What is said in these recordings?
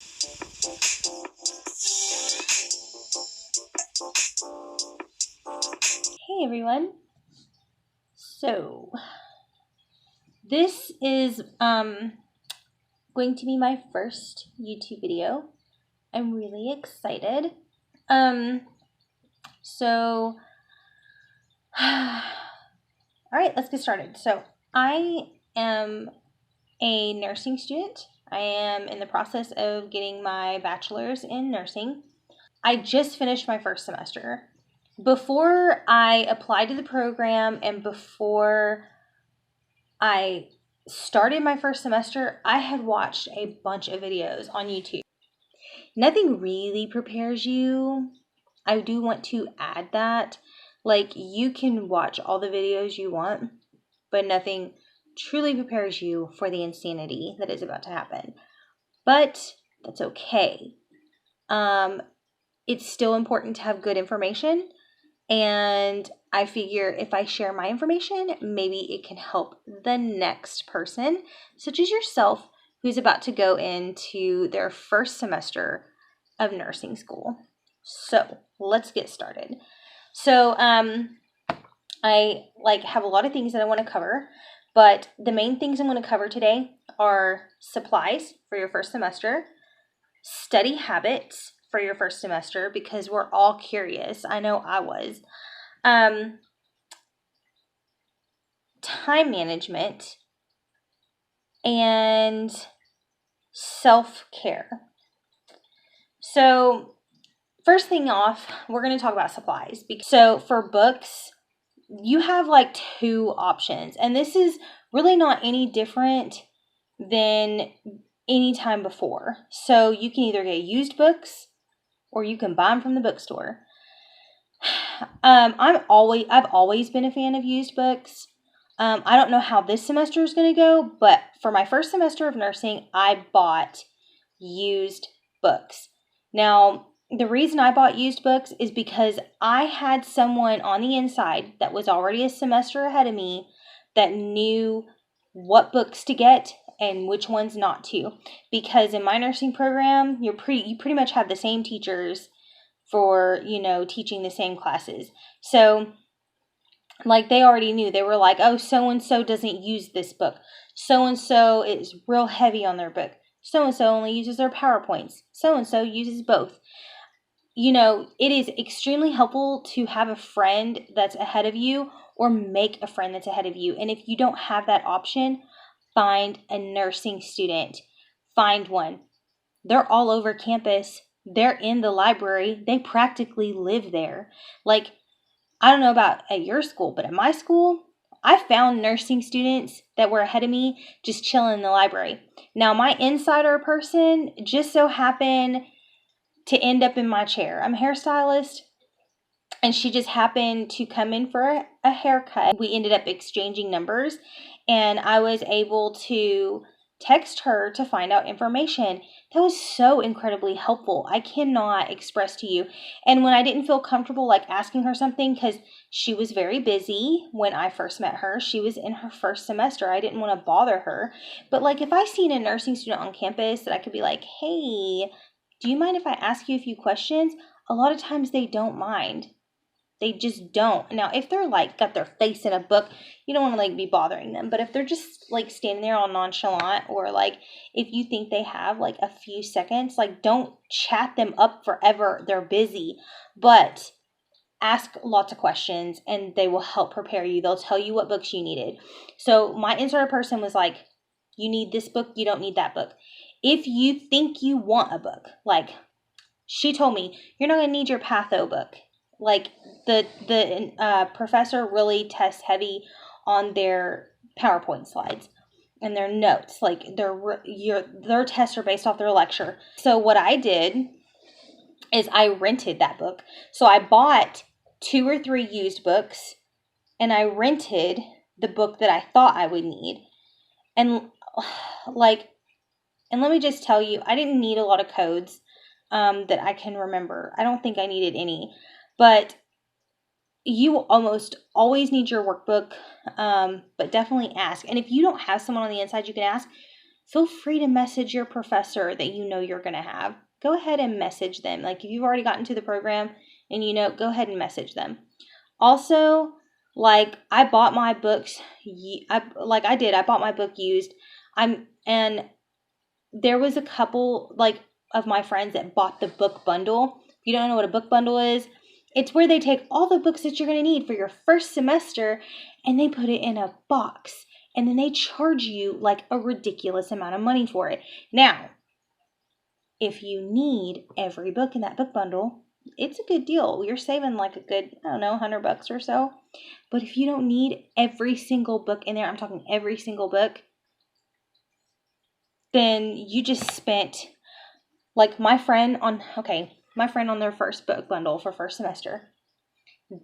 Hey everyone. So this is going to be my first YouTube video. I'm really excited. So all right, let's get started. So I am a nursing student. I am in the process of getting my bachelor's in nursing. I just finished my first semester. Before I applied to the program and before I started my first semester, I had watched a bunch of videos on YouTube. Nothing really prepares you. I do want to add that. Like, you can watch all the videos you want, but nothing truly prepares you for the insanity that is about to happen. But that's okay. It's still important to have good information. And I figure if I share my information, maybe it can help the next person, such as yourself, who's about to go into their first semester of nursing school. So let's get started. So I have a lot of things that I want to cover, but the main things I'm going to cover today are supplies for your first semester, study habits for your first semester, because we're all curious. I know I was. Time management, and self-care. So first thing off, we're going to talk about supplies. So for books, you have like two options, and this is really not any different than any time before. So you can either get used books or you can buy them from the bookstore. I've always been a fan of used books. I don't know how this semester is going to go, but for my first semester of nursing, I bought used books. Now, the reason I bought used books is because I had someone on the inside that was already a semester ahead of me that knew what books to get and which ones not to. Because in my nursing program, you pretty much have the same teachers for, teaching the same classes. So they already knew. They were like, oh, so-and-so doesn't use this book. So-and-so is real heavy on their book. So-and-so only uses their PowerPoints. So-and-so uses both. It is extremely helpful to have a friend that's ahead of you or make a friend that's ahead of you. And if you don't have that option, find a nursing student. Find one. They're all over campus. They're in the library. They practically live there. I don't know about at your school, but at my school, I found nursing students that were ahead of me just chilling in the library. Now, my insider person just so happened to end up in my chair. I'm a hairstylist, and she just happened to come in for a haircut. We ended up exchanging numbers, and I was able to text her to find out information. That was so incredibly helpful. I cannot express to you. And when I didn't feel comfortable asking her something, because she was very busy when I first met her, she was in her first semester. I didn't want to bother her. But if I seen a nursing student on campus that I could be like, hey, do you mind if I ask you a few questions? A lot of times they don't mind. They just don't. Now, if they're got their face in a book, you don't want to be bothering them. But if they're just standing there all nonchalant, or if you think they have a few seconds, don't chat them up forever. They're busy. But ask lots of questions and they will help prepare you. They'll tell you what books you needed. So my insider person was like, you need this book, you don't need that book. If you think you want a book, she told me, you're not going to need your patho book. The professor really tests heavy on their PowerPoint slides and their notes. Their tests are based off their lecture. So what I did is I rented that book. So I bought 2 or 3 used books, and I rented the book that I thought I would need. And and let me just tell you, I didn't need a lot of codes that I can remember. I don't think I needed any. But you almost always need your workbook, but definitely ask. And if you don't have someone on the inside you can ask, feel free to message your professor that you know you're going to have. Go ahead and message them. Like if you've already gotten to the program and you know, go ahead and message them. Also, like I bought my books, I bought my book used. And there was a couple like of my friends that bought the book bundle. If you don't know what a book bundle is, it's where they take all the books that you're going to need for your first semester and they put it in a box. And then they charge you like a ridiculous amount of money for it. Now, if you need every book in that book bundle, it's a good deal. You're saving like a good, I don't know, $100 or so. But if you don't need every single book in there, I'm talking every single book, then you just spent, like my friend on their first book bundle for first semester,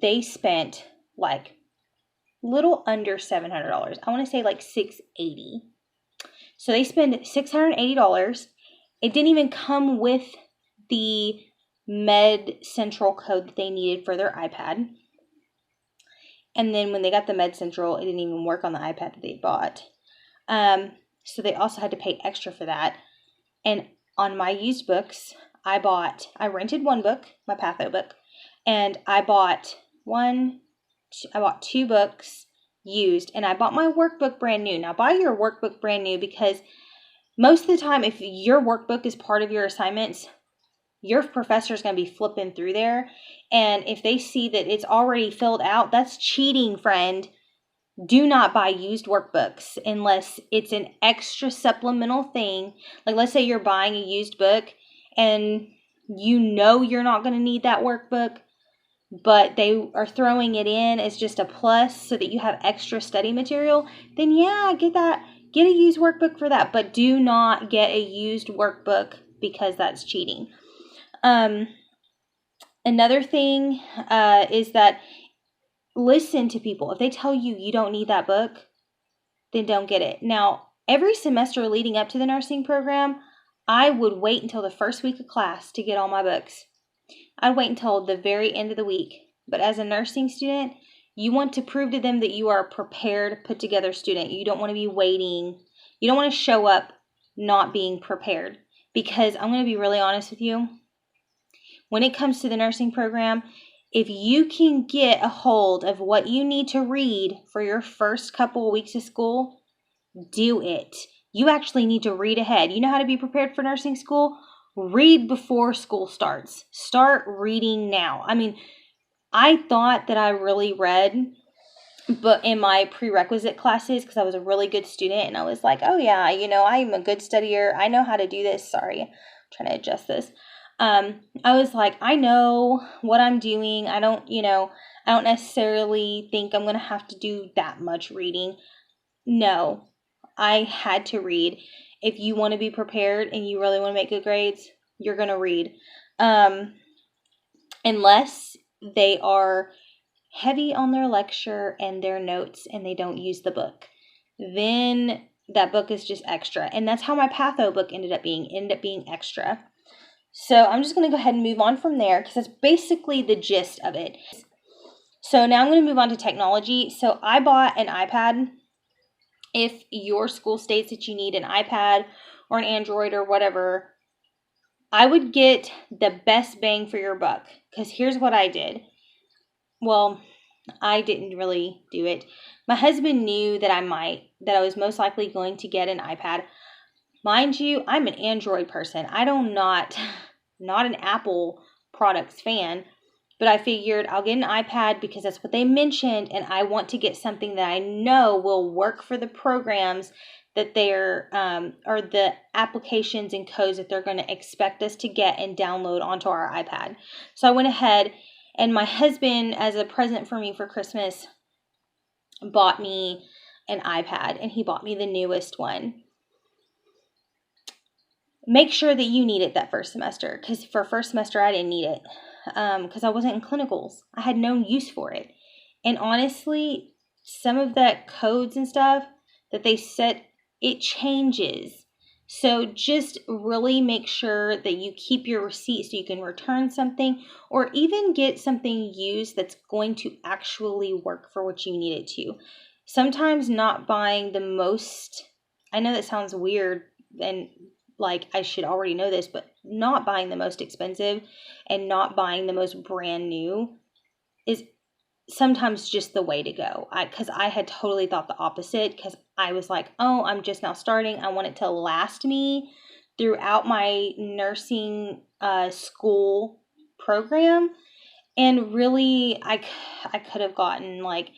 they spent like little under $700. I want to say like $680. So they spend $680. It didn't even come with the Med Central code that they needed for their iPad. And then when they got the Med Central, it didn't even work on the iPad that they bought. So they also had to pay extra for that. And on my used books, I rented one book, my Patho book, and I bought two books used, and I bought my workbook brand new. Now, buy your workbook brand new because most of the time, if your workbook is part of your assignments, your professor is going to be flipping through there. And if they see that it's already filled out, that's cheating, friend. Do not buy used workbooks unless it's an extra supplemental thing. Like let's say you're buying a used book and you know you're not going to need that workbook, but they are throwing it in as just a plus so that you have extra study material, then yeah, get a used workbook for that. But do not get a used workbook because that's cheating. Another thing is that listen to people. If they tell you you don't need that book, then don't get it. Now, every semester leading up to the nursing program, I would wait until the first week of class to get all my books. I'd wait until the very end of the week. But as a nursing student, you want to prove to them that you are a prepared, put together student. You don't want to be waiting. You don't want to show up not being prepared. Because I'm going to be really honest with you. When it comes to the nursing program, if you can get a hold of what you need to read for your first couple of weeks of school, do it. You actually need to read ahead. You know how to be prepared for nursing school? Read before school starts. Start reading now. I mean, I thought that I really read, but in my prerequisite classes, because I was a really good student, and I was like, oh yeah, I'm a good studier. I know how to do this. Sorry, I'm trying to adjust this. I was like, I know what I'm doing. I don't necessarily think I'm going to have to do that much reading. No, I had to read. If you want to be prepared and you really want to make good grades, you're going to read. Unless they are heavy on their lecture and their notes and they don't use the book, then that book is just extra. And that's how my Patho book ended up being extra. So I'm just going to go ahead and move on from there because that's basically the gist of it. So now I'm going to move on to technology. So I bought an iPad. If your school states that you need an iPad or an Android or whatever, I would get the best bang for your buck because here's what I did. Well, I didn't really do it. My husband knew that I was most likely going to get an iPad. Mind you, I'm an Android person. Not an Apple products fan, but I figured I'll get an iPad because that's what they mentioned, and I want to get something that I know will work for the programs that they're, or the applications and codes that they're going to expect us to get and download onto our iPad. So I went ahead, and my husband, as a present for me for Christmas, bought me an iPad, and he bought me the newest one. Make sure that you need it that first semester, because for first semester I didn't need it because I wasn't in clinicals. I had no use for it. And honestly, some of that codes and stuff that they set, it changes. So just really make sure that you keep your receipt so you can return something or even get something used that's going to actually work for what you need it to. Sometimes not buying the most, I know that sounds weird, and like I should already know this, but not buying the most expensive and not buying the most brand new is sometimes just the way to go. Because I had totally thought the opposite, because I was like, oh, I'm just now starting. I want it to last me throughout my nursing school program. And really, I could have gotten like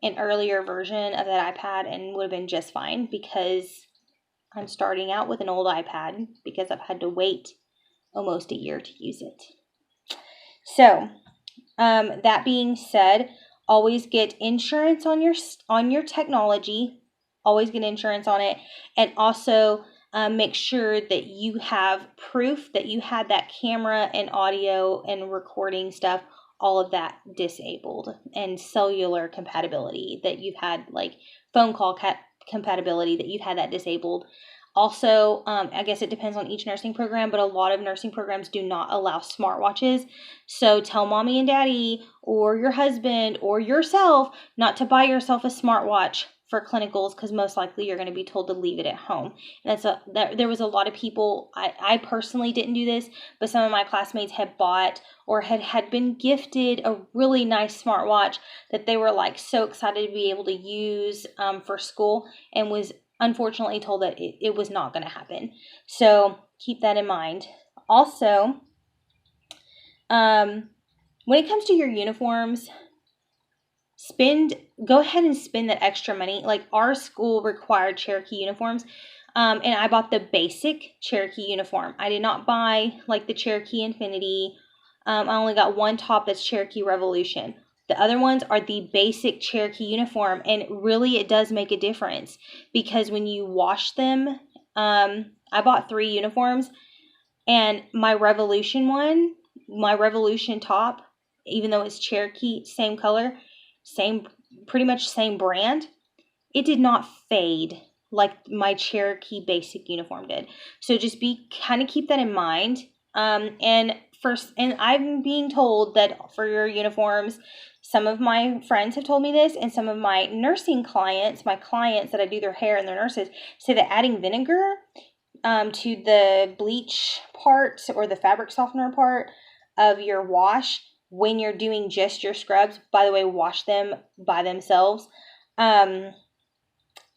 an earlier version of that iPad and would have been just fine, because I'm starting out with an old iPad because I've had to wait almost a year to use it. So, that being said, always get insurance on your technology. Always get insurance on it, and also make sure that you have proof that you had that camera and audio and recording stuff, all of that disabled, and cellular compatibility, that you've had like phone call compatibility, that you've had that disabled. Also, I guess it depends on each nursing program, but a lot of nursing programs do not allow smartwatches. So tell mommy and daddy or your husband or yourself not to buy yourself a smartwatch for clinicals, because most likely you're going to be told to leave it at home. And there was a lot of people, I personally didn't do this, but some of my classmates had bought or had been gifted a really nice smartwatch that they were like so excited to be able to use for school, and was unfortunately told that it was not going to happen. So keep that in mind. Also, when it comes to your uniforms, go ahead and spend that extra money. Like our school required Cherokee uniforms, and I bought the basic Cherokee uniform. I did not buy like the Cherokee Infinity. I only got one top that's Cherokee Revolution. The other ones are the basic Cherokee uniform, and really it does make a difference, because when you wash them, I bought 3 uniforms, and my Revolution top, even though it's Cherokee, same color, pretty much same brand, it did not fade like my Cherokee basic uniform did. So just keep that in mind. And I'm being told that for your uniforms, some of my friends have told me this, and some of my nursing clients, my clients that I do their hair and their nurses, say that adding vinegar to the bleach part or the fabric softener part of your wash when you're doing just your scrubs, by the way, wash them by themselves,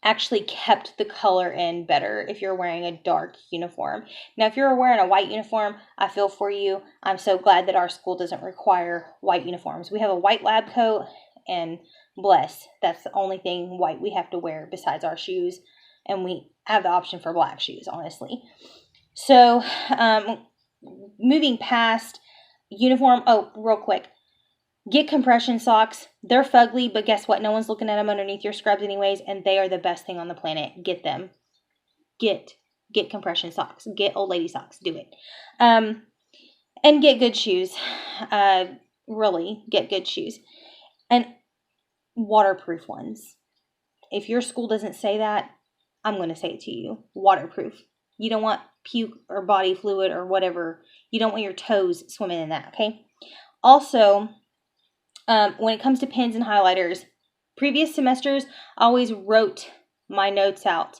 actually kept the color in better if you're wearing a dark uniform. Now, if you're wearing a white uniform, I feel for you. I'm so glad that our school doesn't require white uniforms. We have a white lab coat, and that's the only thing white we have to wear besides our shoes, and we have the option for black shoes, honestly. So, moving past uniform, real quick. Get compression socks. They're fugly, but guess what? No one's looking at them underneath your scrubs anyways, and they are the best thing on the planet. Get them. Get compression socks. Get old lady socks. Do it. And get good shoes. Really, get good shoes. And waterproof ones. If your school doesn't say that, I'm going to say it to you. Waterproof. You don't want puke or body fluid or whatever. You don't want your toes swimming in that, okay? Also, when it comes to pens and highlighters, previous semesters, I always wrote my notes out.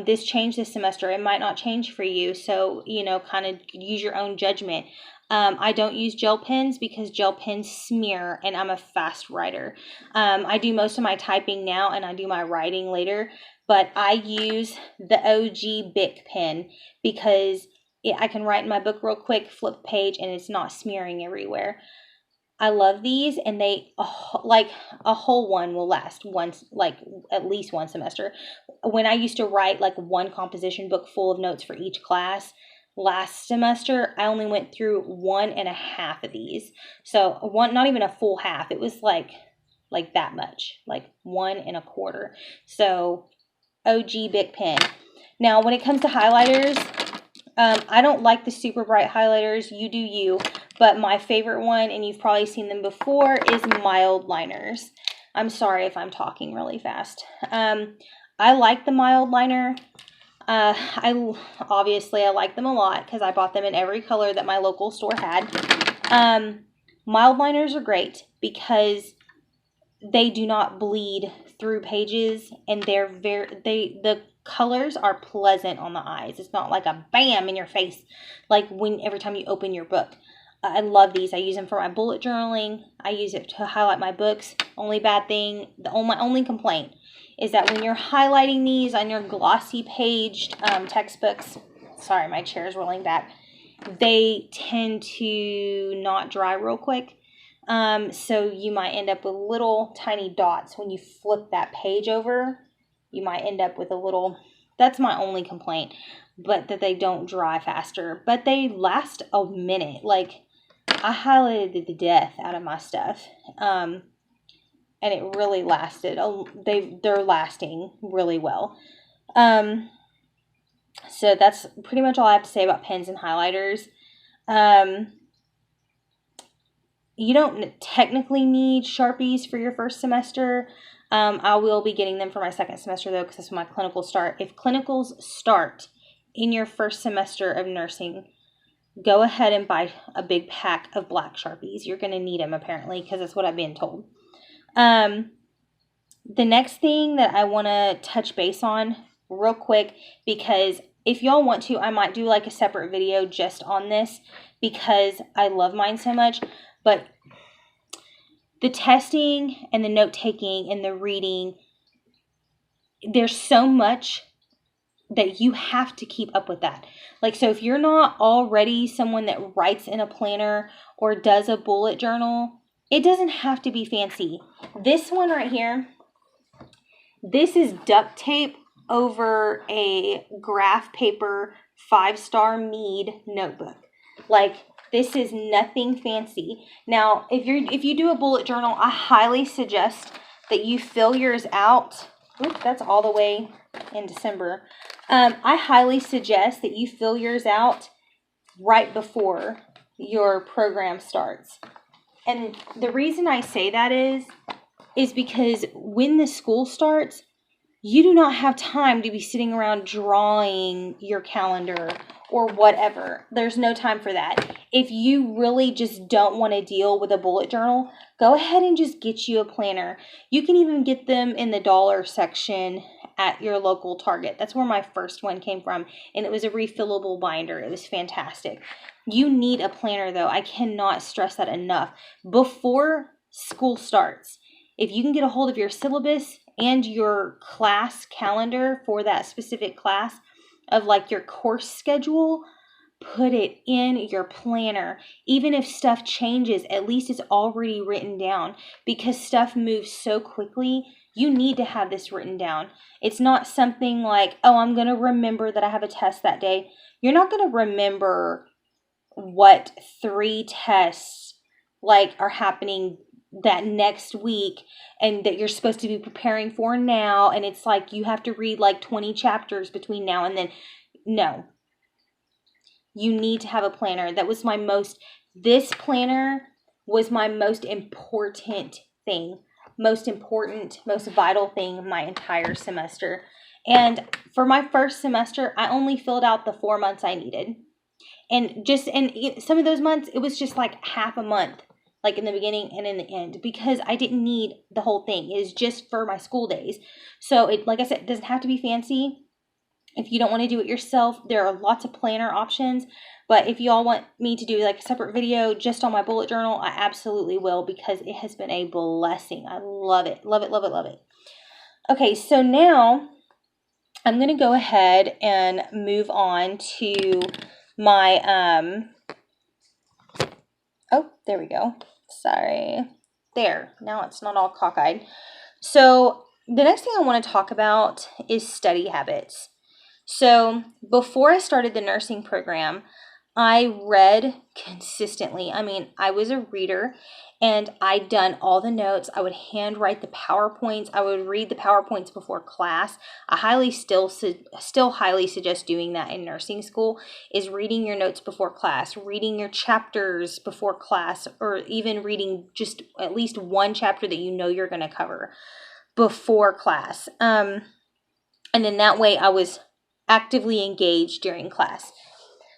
This changed this semester. It might not change for you, so, kind of use your own judgment. I don't use gel pens because gel pens smear, and I'm a fast writer. I do most of my typing now, and I do my writing later, but I use the OG Bic pen because I can write in my book real quick, flip a page, and it's not smearing everywhere. I love these, and like a whole one will last at least one semester. When I used to write like one composition book full of notes for each class, last semester I only went through 1.5 of these. So not even a full half. It was like that much, like 1.25. So OG Bic pen. Now, when it comes to highlighters, I don't like the super bright highlighters. You do you. But my favorite one, and you've probably seen them before, is mild liners. I'm sorry if I'm talking really fast. I like the mild liner. I like them a lot because I bought them in every color that my local store had. Mild liners are great because they do not bleed through pages, and the colors are pleasant on the eyes. It's not like a bam in your face, like every time you open your book. I love these. I use them for my bullet journaling. I use it to highlight my books. Only bad thing, my only complaint is that when you're highlighting these on your glossy paged textbooks, sorry, my chair is rolling back, they tend to not dry real quick. So you might end up with little tiny dots when you flip that page over. You might end up with a little, that's my only complaint, but that they don't dry faster. But they last a minute. Like, I highlighted the death out of my stuff. And it really lasted. They're lasting really well. So that's pretty much all I have to say about pens and highlighters. You don't technically need Sharpies for your first semester. I will be getting them for my second semester, though, because that's when my clinicals start. If clinicals start in your first semester of nursing, go ahead and buy a big pack of black Sharpies. You're going to need them, apparently, because that's what I've been told. The next thing that I want to touch base on real quick, because if y'all want to, I might do like a separate video just on this, because I love mine so much. But the testing and the note-taking and the reading, there's so much that you have to keep up with that. Like, so if you're not already someone that writes in a planner or does a bullet journal, it doesn't have to be fancy. This one right here, this is duct tape over a graph paper 5-star Mead notebook. Like, this is nothing fancy. Now, if you do a bullet journal, I highly suggest that you fill yours out. Oop, that's all the way in December. I highly suggest that you fill yours out right before your program starts. And the reason I say that is because when the school starts, you do not have time to be sitting around drawing your calendar or whatever. There's no time for that. If you really just don't want to deal with a bullet journal, go ahead and just get you a planner. You can even get them in the dollar section at your local Target. That's where my first one came from, and it was a refillable binder. It was fantastic. You need a planner, though. I cannot stress that enough. Before school starts, if you can get a hold of your syllabus and your class calendar for that specific class, of like your course schedule, put it in your planner. Even if stuff changes, at least it's already written down, because stuff moves so quickly. You need to have this written down. It's not something like, oh, I'm going to remember that I have a test that day. You're not going to remember what 3 tests like are happening that next week and that you're supposed to be preparing for now, and it's like you have to read like 20 chapters between now and then. No. You need to have a planner. This planner was my most important thing. Most important, most vital thing my entire semester. And for my first semester, I only filled out the 4 months I needed. And some of those months, it was just like half a month, like in the beginning and in the end, because I didn't need the whole thing. It was just for my school days. So it, like I said, it doesn't have to be fancy. If you don't want to do it yourself, there are lots of planner options. But if y'all want me to do like a separate video just on my bullet journal, I absolutely will, because it has been a blessing. I love it. Love it, love it, love it. Okay, so now I'm going to go ahead and move on to my, oh, there we go. Sorry. There. Now it's not all cockeyed. So the next thing I want to talk about is study habits. So before I started the nursing program, I read consistently. I mean, I was a reader, and I'd done all the notes. I would handwrite the PowerPoints. I would read the PowerPoints before class. I still highly suggest doing that in nursing school, is reading your notes before class, reading your chapters before class, or even reading just at least one chapter that you know you're going to cover before class. And then that way I was actively engaged during class.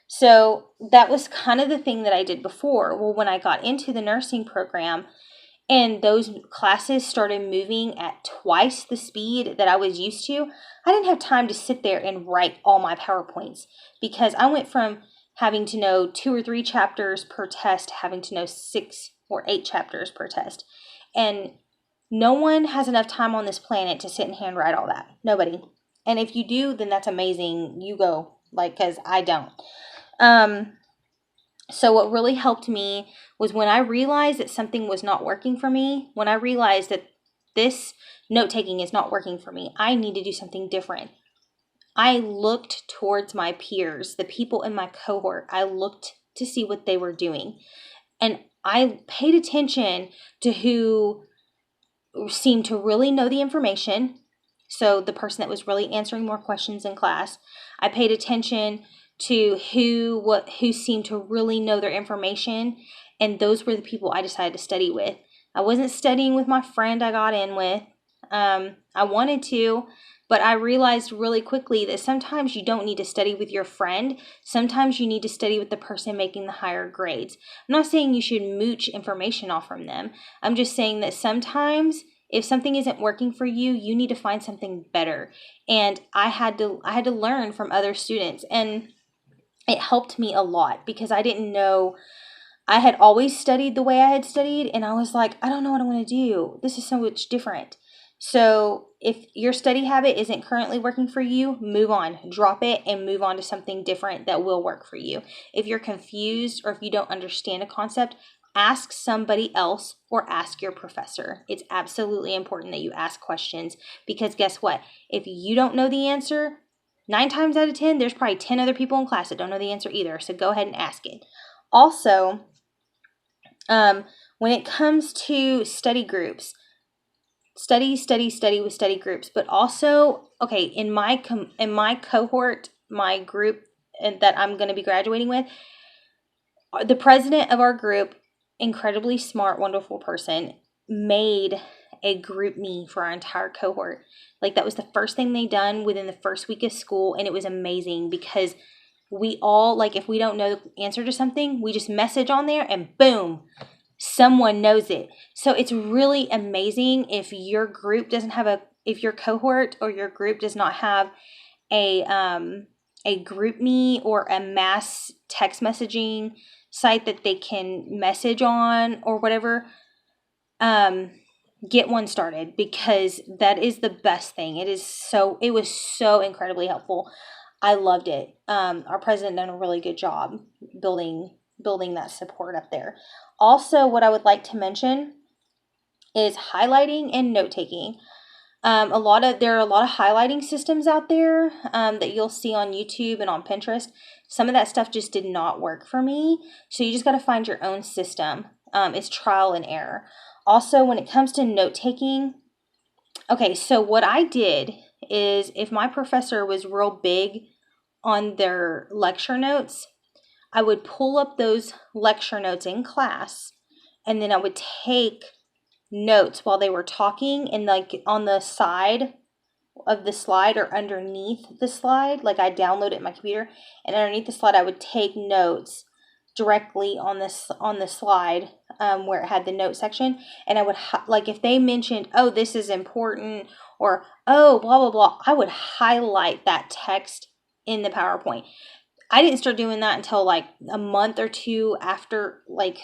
So that was kind of the thing that I did before. Well, when I got into the nursing program, and those classes started moving at twice the speed that I was used to, I didn't have time to sit there and write all my PowerPoints, because I went from having to know 2 or 3 chapters per test, having to know 6 or 8 chapters per test. And no one has enough time on this planet to sit and handwrite all that. Nobody. And if you do, then that's amazing. You go, because I don't. So what really helped me was when I realized that something was not working for me, when I realized that this note-taking is not working for me, I need to do something different. I looked towards my peers, the people in my cohort. I looked to see what they were doing. And I paid attention to who seemed to really know the information. So the person that was really answering more questions in class. I paid attention to who seemed to really know their information, and those were the people I decided to study with. I wasn't studying with my friend I got in with. I wanted to, but I realized really quickly that sometimes you don't need to study with your friend. Sometimes you need to study with the person making the higher grades. I'm not saying you should mooch information off from them. I'm just saying that sometimes if something isn't working for you, you need to find something better. And I had to learn from other students, and it helped me a lot because I didn't know. I had always studied the way I had studied, and I was like, I don't know what I want to do. This is so much different. So if your study habit isn't currently working for you, move on, drop it, and move on to something different that will work for you. If you're confused or if you don't understand a concept, ask somebody else or ask your professor. It's absolutely important that you ask questions, because guess what? If you don't know the answer, 9 times out of 10, there's probably 10 other people in class that don't know the answer either. So go ahead and ask it. Also, when it comes to study groups, study with study groups, but also, okay, in my cohort, my group that I'm going to be graduating with, the president of our group, incredibly smart, wonderful person, made a group me for our entire cohort. Like, that was the first thing they done within the first week of school, and it was amazing because we all, like, if we don't know the answer to something, we just message on there and boom, someone knows it. So it's really amazing if your group doesn't have if your cohort or your group does not have a group me or a mass text messaging site that they can message on or whatever. Get one started, because that is the best thing. It was so incredibly helpful. I loved it. Our president done a really good job building that support up there. Also, what I would like to mention is highlighting and note-taking. There are a lot of highlighting systems out there that you'll see on YouTube and on Pinterest. Some of that stuff just did not work for me. So you just got to find your own system. It's trial and error. Also, when it comes to note-taking, okay, so what I did is, if my professor was real big on their lecture notes, I would pull up those lecture notes in class, and then I would take notes while they were talking, and like on the side of the slide or underneath the slide, like I download it in my computer, and underneath the slide I would take notes directly on the slide where it had the note section, and I would like, if they mentioned, oh, this is important, or oh, blah blah blah, I would highlight that text in the PowerPoint. I didn't start doing that until like a month or two after, like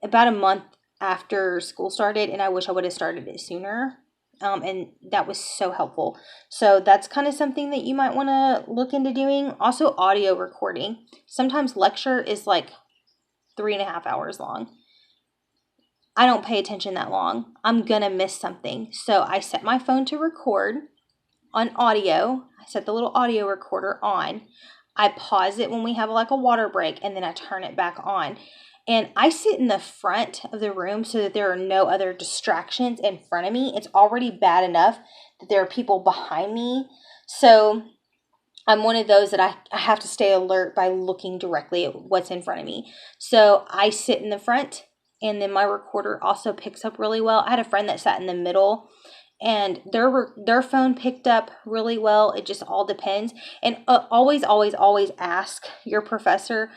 about a month after school started, and I wish I would have started it sooner. And that was so helpful. So that's kind of something that you might want to look into doing. Also, audio recording. Sometimes lecture is like 3.5 hours long. I don't pay attention that long. I'm going to miss something. So I set my phone to record on audio. I set the little audio recorder on. I pause it when we have like a water break, and then I turn it back on. And I sit in the front of the room so that there are no other distractions in front of me. It's already bad enough that there are people behind me. So I'm one of those that I have to stay alert by looking directly at what's in front of me. So I sit in the front, and then my recorder also picks up really well. I had a friend that sat in the middle, and their phone picked up really well. It just all depends. And always ask your professor,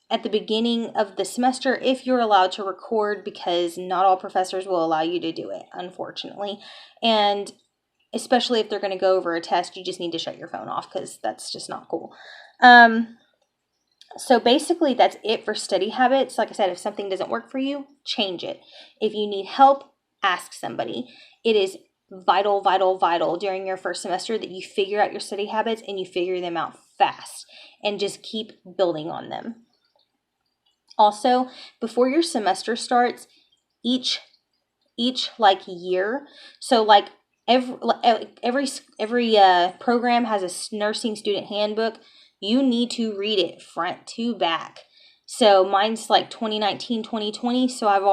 at the beginning of the semester if you're allowed to record, because not all professors will allow you to do it, unfortunately. And especially if they're going to go over a test, you just need to shut your phone off because that's just not cool. So basically, that's it for study habits. Like I said, if something doesn't work for you, change it. If you need help, ask somebody. It is vital, vital, vital during your first semester that you figure out your study habits and you figure them out fast and just keep building on them. Also, before your semester starts, each like year, so like every program has a nursing student handbook. You need to read it front to back. So mine's like 2019, 2020. So I've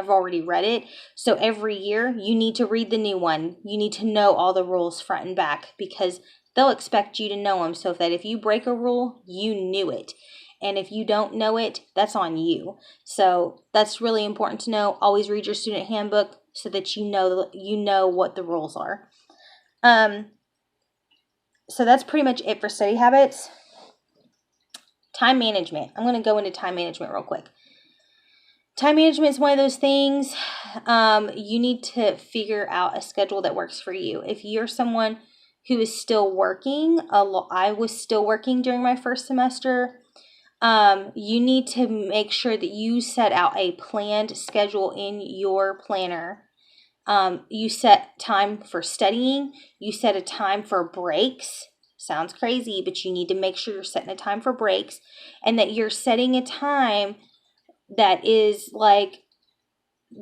already read it. So every year you need to read the new one. You need to know all the rules front and back because they'll expect you to know them. So that if you break a rule, you knew it. And if you don't know it, that's on you. So that's really important to know. Always read your student handbook so that you know what the rules are. So that's pretty much it for study habits. Time management. I'm going to go into time management real quick. Time management is one of those things. You need to figure out a schedule that works for you. If you're someone who is still working, I was still working during my first semester. You need to make sure that you set out a planned schedule in your planner. You set time for studying. You set a time for breaks. Sounds crazy, but you need to make sure you're setting a time for breaks and that you're setting a time that is like,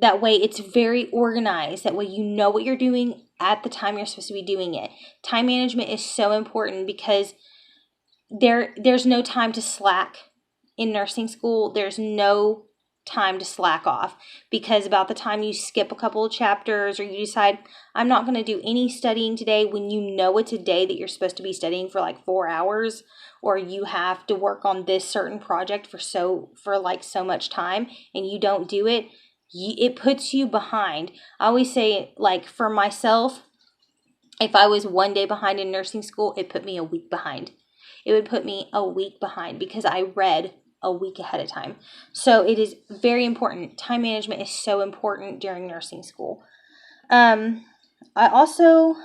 that way it's very organized. That way you know what you're doing at the time you're supposed to be doing it. Time management is so important because there's no time to slack in nursing school. There's no time to slack off because about the time you skip a couple of chapters or you decide I'm not going to do any studying today, when you know it's a day that you're supposed to be studying for like 4 hours, or you have to work on this certain project for so much time and you don't do it, it puts you behind. I always say, like, for myself, if I was 1 day behind in nursing school, it put me a week behind. It would put me a week behind because I read a week ahead of time. So it is very important. Time management is so important during nursing school. I also,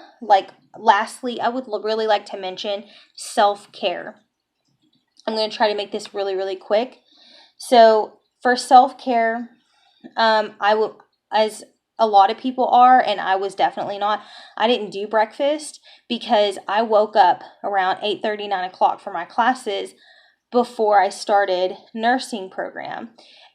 lastly, I would really like to mention self-care. I'm going to try to make this really, really quick. So for self-care, I will, as a lot of people are, and I was definitely not, I didn't do breakfast because I woke up around 8:30, 9 o'clock for my classes before I started nursing program.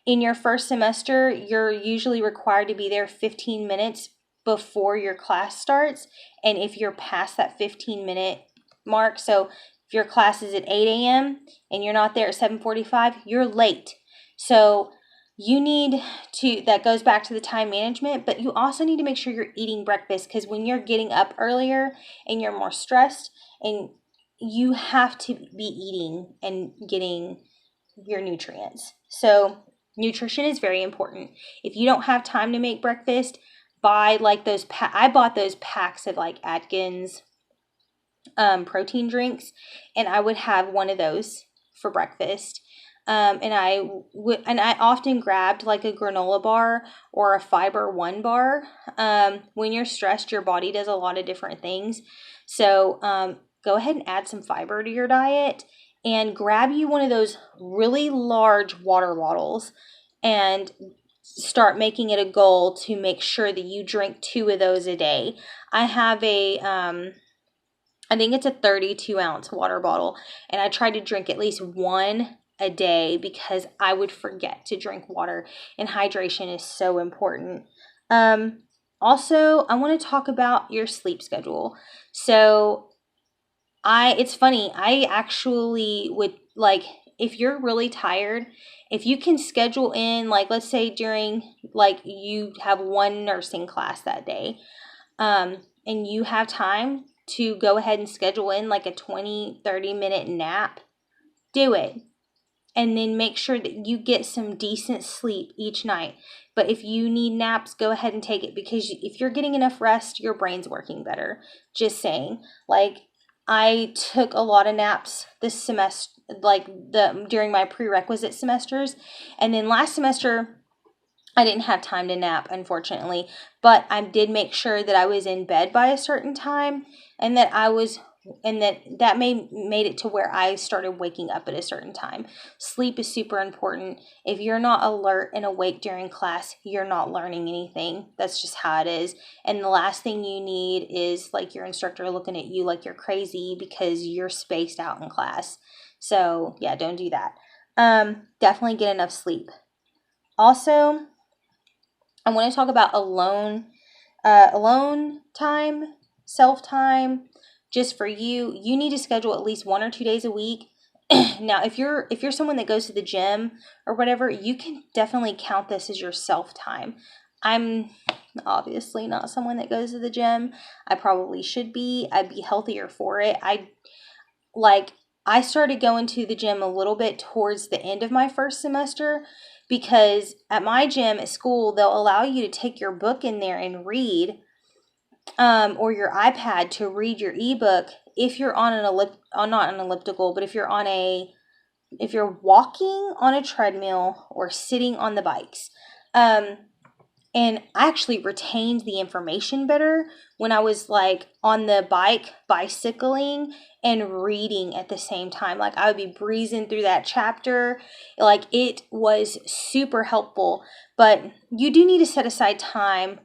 In your first semester, you're usually required to be there 15 minutes before your class starts. And if you're past that 15-minute mark, so if your class is at 8 a.m. and you're not there at 7:45, you're late. So you need to, that goes back to the time management, but you also need to make sure you're eating breakfast because when you're getting up earlier and you're more stressed, and you have to be eating and getting your nutrients. So nutrition is very important. If you don't have time to make breakfast, buy like those, I bought those packs of like Atkins protein drinks, and I would have one of those for breakfast. And I often grabbed like a granola bar or a Fiber One bar. When you're stressed, your body does a lot of different things. So go ahead and add some fiber to your diet and grab you one of those really large water bottles and start making it a goal to make sure that you drink 2 of those a day. I have I think it's a 32-ounce water bottle, and I try to drink at least 1 a day because I would forget to drink water, and hydration is so important. Also, I want to talk about your sleep schedule. So it's funny, I actually would, like, if you're really tired, if you can schedule in, like, let's say during, like, you have 1 nursing class that day, and you have time to go ahead and schedule in like a 20-30 minute nap, do it. And then make sure that you get some decent sleep each night. But if you need naps, go ahead and take it, because if you're getting enough rest, your brain's working better. Just saying. Like, I took a lot of naps this semester, during my prerequisite semesters. And then last semester, I didn't have time to nap, unfortunately, but I did make sure that I was in bed by a certain time, and that made it to where I started waking up at a certain time. Sleep is super important. If you're not alert and awake during class, you're not learning anything. That's just how it is. And the last thing you need is like your instructor looking at you like you're crazy because you're spaced out in class. So yeah, don't do that. Definitely get enough sleep. Also, I want to talk about alone time, self time, just for you. You need to schedule at least 1 or 2 days a week. Now, if you're someone that goes to the gym or whatever, you can definitely count this as your self time. I'm obviously not someone that goes to the gym. I probably should be. I'd be healthier for it. I started going to the gym a little bit towards the end of my first semester, because at my gym at school, they'll allow you to take your book in there and read, or your iPad to read your ebook if you're on not an elliptical, but if you're walking on a treadmill or sitting on the bikes. And I actually retained the information better when I was like on the bike, bicycling and reading at the same time. Like I would be breezing through that chapter. Like it was super helpful. But you do need to set aside time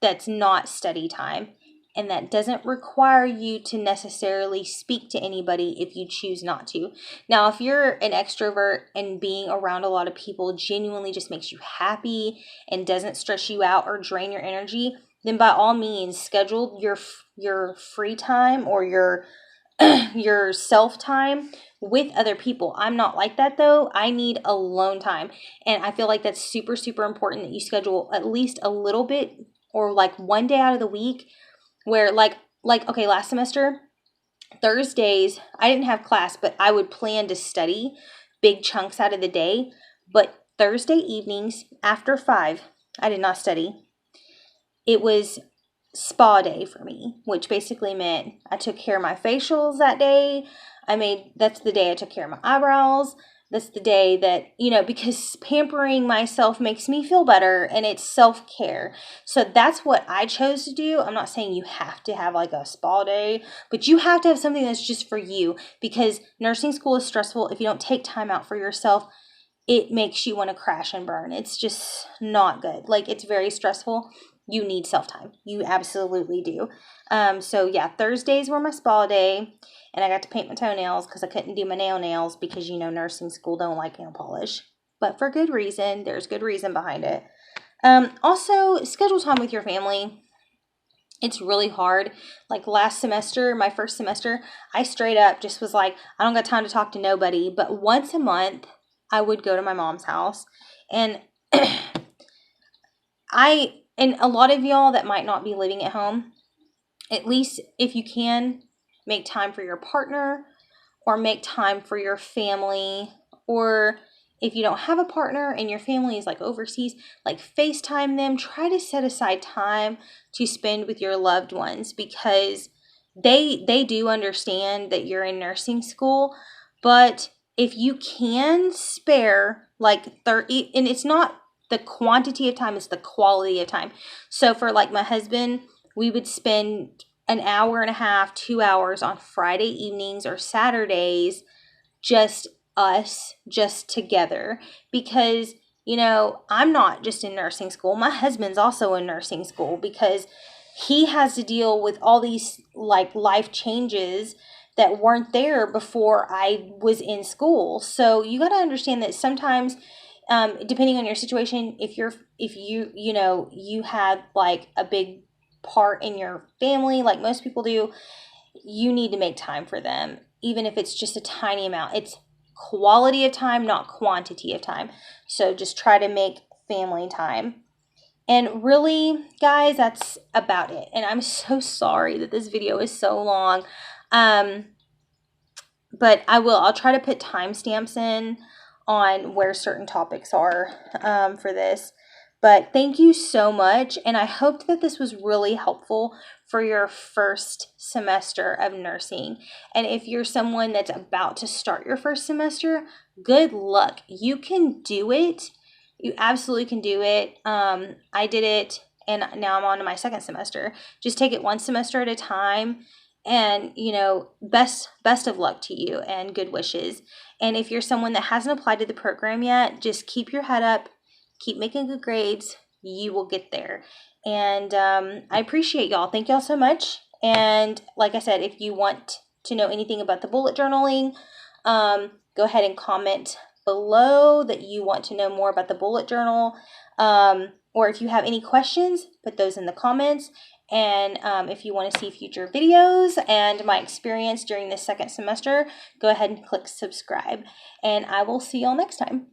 that's not study time. And that doesn't require you to necessarily speak to anybody if you choose not to. Now, if you're an extrovert and being around a lot of people genuinely just makes you happy and doesn't stress you out or drain your energy, then by all means, schedule your free time or your self time with other people. I'm not like that though. I need alone time. And I feel like that's super, super important that you schedule at least a little bit or like 1 day out of the week where okay, last semester, Thursdays, I didn't have class, but I would plan to study big chunks out of the day. But Thursday evenings after 5, I did not study. It was spa day for me, which basically meant I took care of my facials that day. That's the day I took care of my eyebrows. That's the day that, because pampering myself makes me feel better and it's self-care. So that's what I chose to do. I'm not saying you have to have like a spa day, but you have to have something that's just for you, because nursing school is stressful. If you don't take time out for yourself, it makes you want to crash and burn. It's just not good. Like it's very stressful. You need self-time. You absolutely do. So yeah, Thursdays were my spa day. And I got to paint my toenails because I couldn't do my nails because, nursing school don't like nail polish. But for good reason. There's good reason behind it. Also, schedule time with your family. It's really hard. Like last semester, my first semester, I straight up just was like, I don't got time to talk to nobody. But once a month, I would go to my mom's house. And and a lot of y'all that might not be living at home, at least if you can, make time for your partner or make time for your family. Or if you don't have a partner and your family is like overseas, like FaceTime them. Try to set aside time to spend with your loved ones, because they do understand that you're in nursing school. But if you can spare like 30, and it's not the quantity of time, it's the quality of time. So for like my husband, we would spend an hour and a half, 2 hours on Friday evenings or Saturdays, just us, just together. Because, I'm not just in nursing school. My husband's also in nursing school, because he has to deal with all these like life changes that weren't there before I was in school. So you got to understand that sometimes, depending on your situation, if you have like a big part in your family, like most people do, you need to make time for them, even if it's just a tiny amount. It's quality of time, not quantity of time. So just try to make family time. And really, guys, that's about it. And I'm so sorry that this video is so long. But I'll try to put timestamps in on where certain topics are for this. But thank you so much, and I hope that this was really helpful for your first semester of nursing. And if you're someone that's about to start your first semester, good luck. You can do it. You absolutely can do it. I did it, and now I'm on to my second semester. Just take it one semester at a time. And, you know, best of luck to you and good wishes. And if you're someone that hasn't applied to the program yet, just keep your head up, keep making good grades. You will get there. And I appreciate y'all. Thank y'all so much. And like I said, if you want to know anything about the bullet journaling, go ahead and comment below that you want to know more about the bullet journal. Or if you have any questions, put those in the comments. And if you want to see future videos and my experience during this second semester, go ahead and click subscribe. And I will see y'all next time.